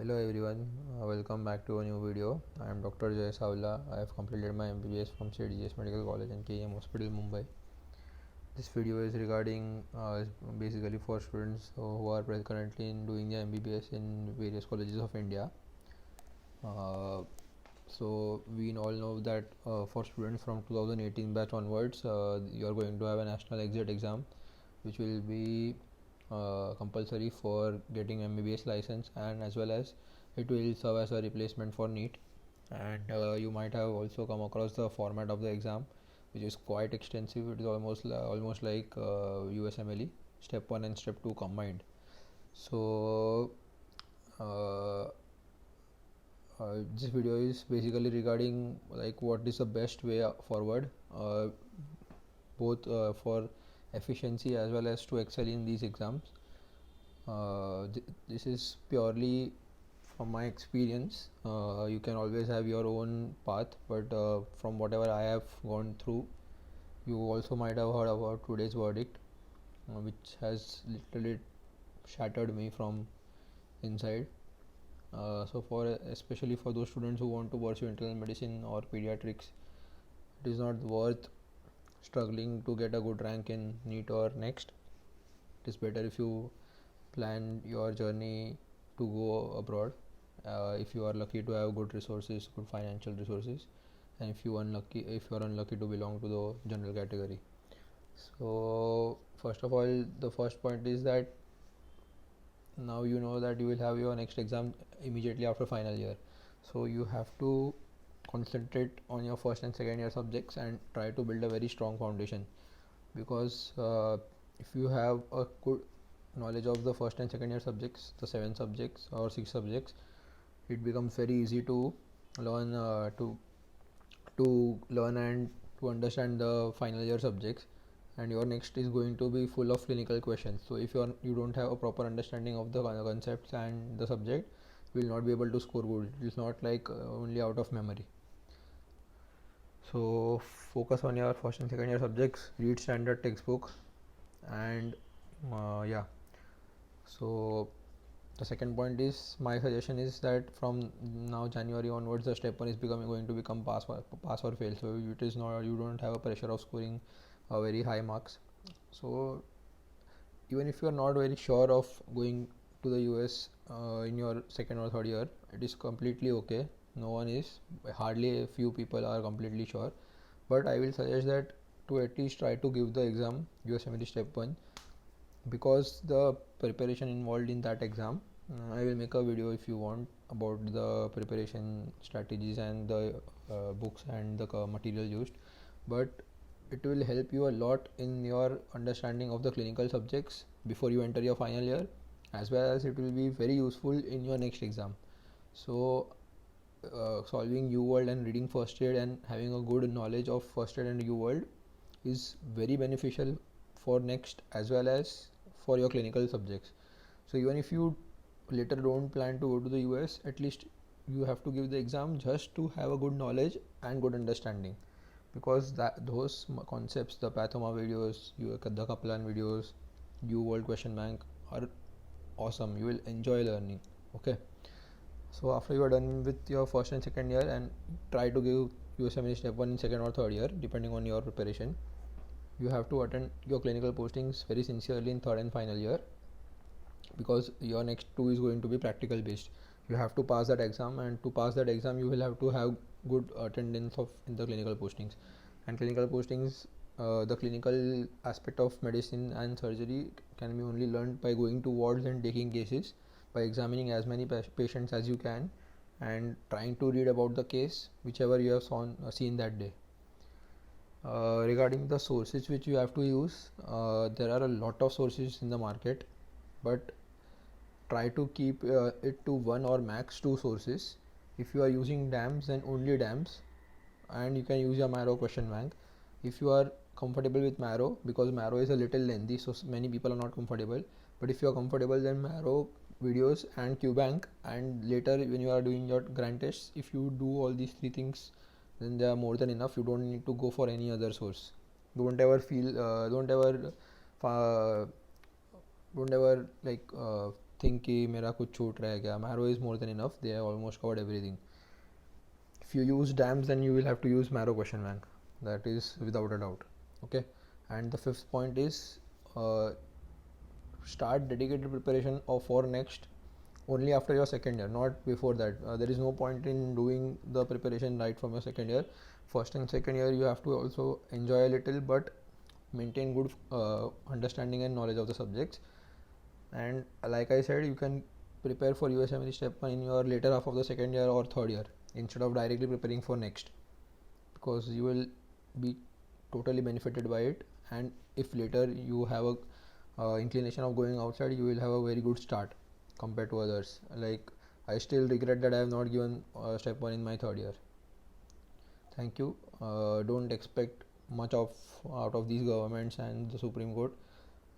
Hello everyone, welcome back to a new video. I am Dr. Jay Savla. I have completed my MBBS from CDGS Medical College and KEM Hospital, Mumbai. This video is regarding basically for students who are currently doing their MBBS in various colleges of India. Uh, so we all know that for students from 2018 batch onwards, you are going to have a national exit exam, which will be compulsory for getting MBBS license, and as well as it will serve as a replacement for NEET. And you might have also come across the format of the exam, which is quite extensive. It is almost like USMLE step 1 and step 2 combined. So uh, this video is basically regarding like what is the best way forward, both for efficiency as well as to excel in these exams. This is purely from my experience. You can always have your own path, but from whatever I have gone through, you also might have heard about today's verdict, which has literally shattered me from inside. So for especially for those students who want to pursue internal medicine or pediatrics, it is not worth struggling to get a good rank in NEET or next. It is better if you plan your journey to go abroad, if you are lucky to have good resources, good financial resources, and if you are unlucky to belong to the general category. So first of all, the first point is that now you know that you will have your next exam immediately after final year, so you have to concentrate on your first and second year subjects and try to build a very strong foundation, because if you have a good knowledge of the first and second year subjects, the 7 subjects or 6 subjects, it becomes very easy to learn to learn and to understand the final year subjects. And your next is going to be full of clinical questions, so if you don't have a proper understanding of the concepts and the subject, you will not be able to score good. It's not like only out of memory. So focus on your first and second year subjects, read standard textbook, and yeah. So the second point is, my suggestion is that from now January onwards, the step 1 is going to become pass or fail. So it is not, you don't have a pressure of scoring very high marks. So even if you are not very sure of going to the US in your second or third year, it is completely okay. No one is, hardly a few people are completely sure, but I will suggest that to at least try to give the exam USMLE step 1, because the preparation involved in that exam, I will make a video if you want about the preparation strategies and the books and the material used, but it will help you a lot in your understanding of the clinical subjects before you enter your final year, as well as it will be very useful in your next exam. So solving UWorld and reading first aid and having a good knowledge of first aid and UWorld is very beneficial for next as well as for your clinical subjects. So even if you later don't plan to go to the US, at least you have to give the exam just to have a good knowledge and good understanding, because those concepts, the Pathoma videos, the Kaplan videos, UWorld question bank are awesome. You will enjoy learning. Okay. So after you are done with your first and second year, and try to give USMLE step 1 in second or third year depending on your preparation, you have to attend your clinical postings very sincerely in third and final year, because your next 2 is going to be practical based. You have to pass that exam, and to pass that exam you will have to have good attendance of in the clinical postings. And clinical postings, the clinical aspect of medicine and surgery can be only learned by going to wards and taking cases, by examining as many patients as you can, and trying to read about the case whichever you have seen that day. Regarding the sources which you have to use, there are a lot of sources in the market, but try to keep it to 1 or max 2 sources. If you are using DAMS, then only DAMS, and you can use your Marrow question bank if you are comfortable with Marrow, because Marrow is a little lengthy, so many people are not comfortable. But if you are comfortable, then Marrow videos and QBank, and later when you are doing your grant tests, if you do all these 3 things, then they are more than enough. You don't need to go for any other source. Don't ever feel don't ever like think कि मेरा कुछ छूट रहा है क्या. Marrow is more than enough. They have almost covered everything. If you use DAMS, then you will have to use Marrow question bank. That is without a doubt. Okay. And the fifth point is start dedicated preparation for next only after your second year, not before that. There is no point in doing the preparation right from your second year. First and second year you have to also enjoy a little, but maintain good understanding and knowledge of the subjects. And like I said, you can prepare for USMLE step 1 in your later half of the second year or third year instead of directly preparing for next, because you will be totally benefited by it. And if later you have a inclination of going outside, you will have a very good start compared to others. Like, I still regret that I have not given step 1 in my third year. Thank you. Don't expect much out of these governments and the Supreme Court.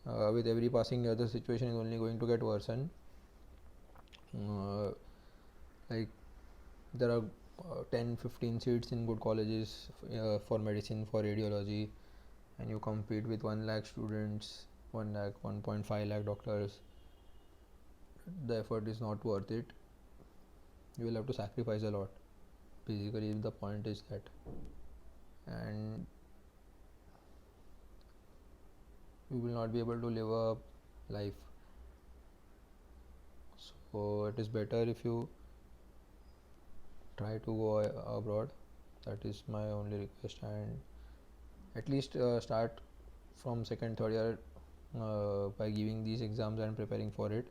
With every passing year the situation is only going to get worsen. Like, there are 10-15 seats in good colleges for medicine, for radiology, and you compete with 1 lakh students, 1 lakh, 1.5 lakh doctors. The effort is not worth it. You will have to sacrifice a lot. Basically, the point is that. And you will not be able to live a life. So it is better if you try to go abroad. That is my only request. And at least start from second, third year by giving these exams and preparing for it.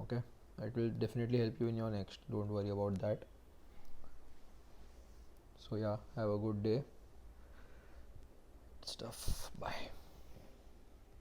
Okay, it will definitely help you in your next. Don't worry about that. So yeah, have a good day. Stuff. Bye.